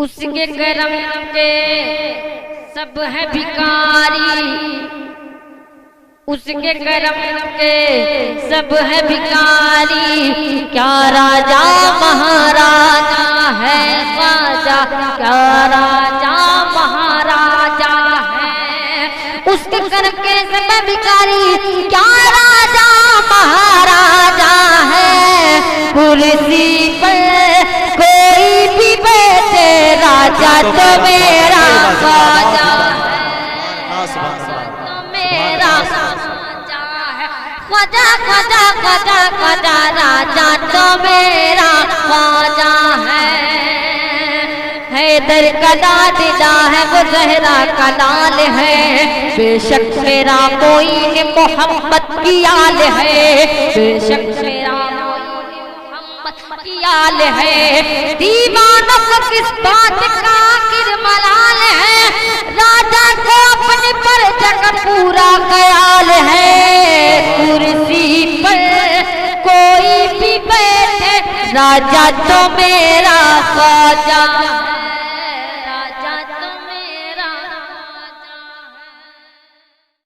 اس کے کرم کے سب ہے بھکاری، اس کے کرم کے سب ہے بھکاری، کیا راجا مہاراجا ہے خواجہ، کیا راجا مہاراجا ہے، اس کے کرم کے سب ہے بھکاری، کیا راجا مہاراجا ہے، کرسی پر کوئی بھی بیٹھے راجا تو میرا خواجہ ہے، میرا خواجہ ہے، خواجہ خواجہ خواجہ خواجہ راجا تو میرا خواجہ ہے، حیدر کا دادہ ہے وہ زہرا کا لال ہے، بے شک میرا کوئی محمد کی آل ہے، بے شک میرا یال ہے، دیوانوں کو کس بات کا آخر ملال ہے، راجا کو اپنے پر جگہ پورا خیال ہے، کرسی پر کوئی بھی بیٹھے راجا تو میرا خواجہ